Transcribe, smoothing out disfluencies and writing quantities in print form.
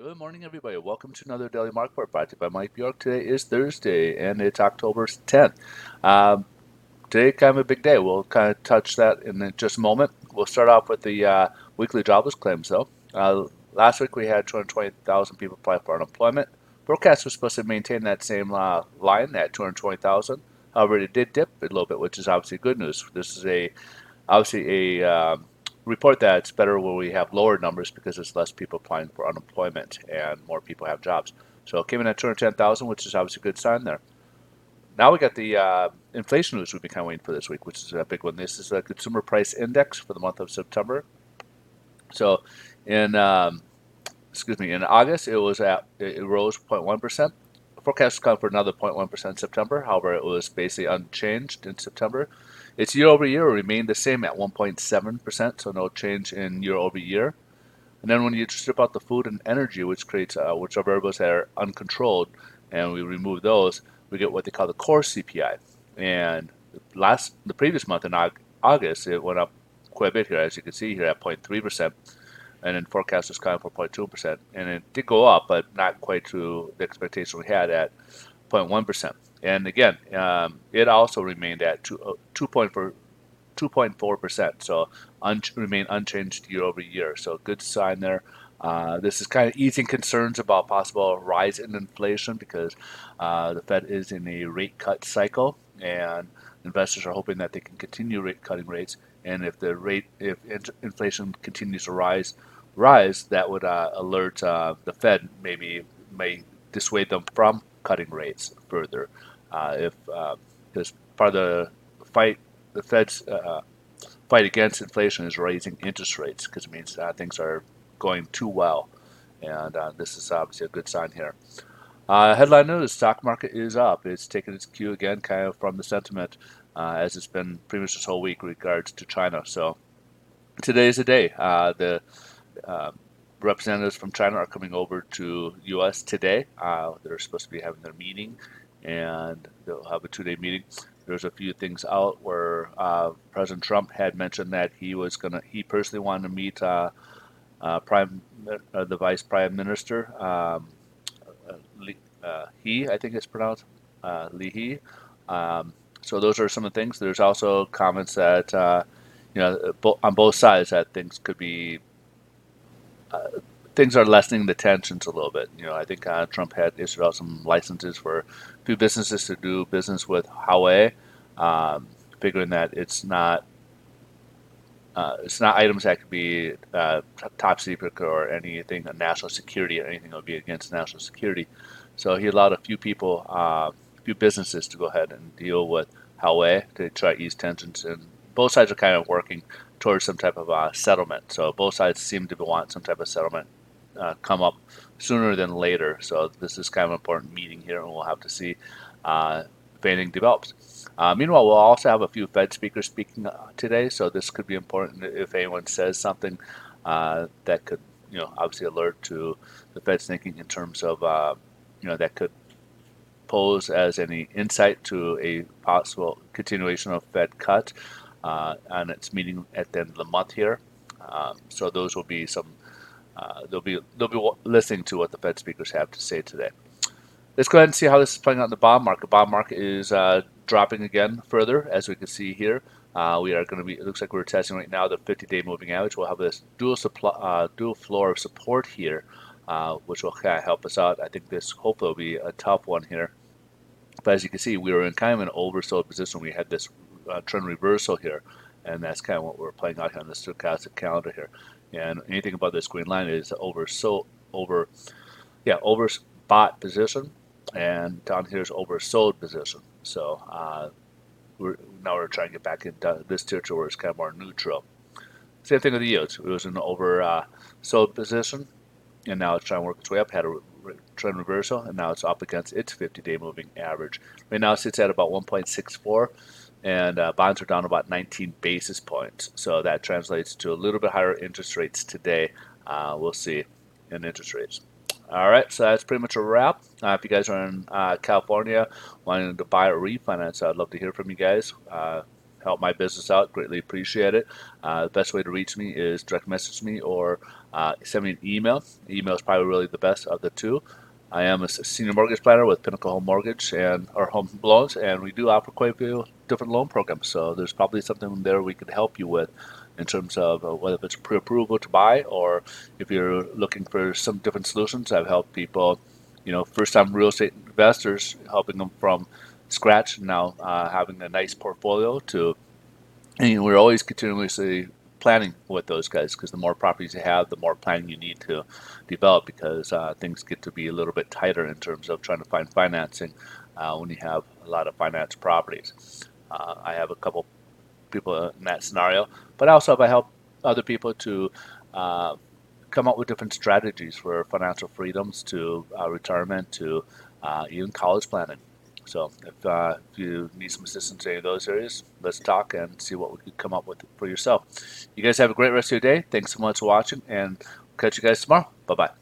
Good morning, everybody. Welcome to another Daily Market Report brought to you by Mike Bjork. Today is Thursday, and it's October 10th. Um, Today, kind of a big day. We'll kind of touch that in just a moment. We'll start off with the weekly jobless claims, though. Last week, we had 220,000 people apply for unemployment. Forecast was supposed to maintain that same line at 220,000. However, it did dip a little bit, which is obviously good news. This is obviously a report that it's better when we have lower numbers because there's less people applying for unemployment and more people have jobs. So it came in at 210,000, which is obviously a good sign there. Now we got the inflation news we've been kind of waiting for this week, which is a big one. This is a consumer price index for the month of September. So in in August it rose 0.1%. Forecast is calling for another 0.1% in September. However, it was basically unchanged in September. Its year over year remained the same at 1.7%, so no change in year over year. And then when you strip out the food and energy, which are variables that are uncontrolled, and we remove those, we get what they call the core CPI. And the previous month in August, it went up quite a bit here, as you can see here at 0.3%, and then forecast was kind of for 0.2%, and it did go up, but not quite to the expectation we had at 0.1%. And again, it also remained at 2.4%, so remain unchanged year over year. So good sign there. This is kind of easing concerns about possible rise in inflation because the Fed is in a rate cut cycle, and investors are hoping that they can continue rate cutting rates. And if inflation continues to rise, that would alert the Fed may dissuade them from cutting rates further. If Because part of the Fed's fight against inflation is raising interest rates because it means things are going too well, and this is obviously a good sign here. Headline news: stock market is up. It's taken its cue again, kind of from the sentiment as it's been pretty much this whole week in regards to China. So today is the day. The uh, representatives from China are coming over to U.S. today. They're supposed to be having their meeting, and they'll have a two-day meeting. There's a few things out where President Trump had mentioned that he personally wanted to meet the Vice Prime Minister, I think it's pronounced, Li He. So those are some of the things. There's also comments that on both sides that things are lessening the tensions a little bit. I think Trump had issued out some licenses for a few businesses to do business with Huawei, figuring that it's not items that could be top secret or anything national security or anything that would be against national security. So he allowed a few businesses to go ahead and deal with Huawei to try to ease tensions, and both sides are kind of working towards some type of settlement. So both sides seem to want some type of settlement come up sooner than later. So this is kind of an important meeting here, and we'll have to see if anything develops. Meanwhile, we'll also have a few Fed speakers speaking today, so this could be important if anyone says something that could, obviously alert to the Fed's thinking in terms of, that could pose as any insight to a possible continuation of Fed cut on its meeting at the end of the month here. So those will be they'll be listening to what the Fed speakers have to say today. Let's go ahead and see how this is playing out in the bond market. Bond market is dropping again further, as we can see here. We are going to be. It looks like we're testing right now the 50-day moving average. We'll have this dual floor of support here, which will kind of help us out. I think this hopefully will be a tough one here. But as you can see, we were in kind of an oversold position. We had this trend reversal here, and that's kind of what we're playing out here on the stochastic calendar here. And anything about this green line is overbought position, and down here is oversold position. So we're trying to get back into this territory where it's kind of more neutral. Same thing with the yields. It was an oversold position, and now it's trying to work its way up. Had a trend reversal, and now it's up against its 50-day moving average. Right now it sits at about 1.64, and bonds are down about 19 basis points. So that translates to a little bit higher interest rates today. We'll see in interest rates. All right, so that's pretty much a wrap. If you guys are in California wanting to buy or refinance, I'd love to hear from you guys. Help my business out, greatly appreciate it. The best way to reach me is direct message me or send me an email. Email is probably really the best of the two. I am a senior mortgage planner with Pinnacle Home Mortgage and our home loans, and we do offer quite a few different loan programs. So there's probably something there we could help you with in terms of whether it's pre-approval to buy, or if you're looking for some different solutions. I've helped people, first-time real estate investors, helping them from scratch, now having a nice portfolio to, and we're always continuously planning with those guys, because the more properties you have, the more planning you need to develop, because things get to be a little bit tighter in terms of trying to find financing when you have a lot of finance properties. I have a couple people in that scenario, but also I help other people to uh, come up with different strategies for financial freedoms, to retirement, to even college planning. So if you need some assistance in any of those areas, let's talk and see what we could come up with for yourself. You guys have a great rest of your day. Thanks so much for watching, and catch you guys tomorrow. Bye-bye.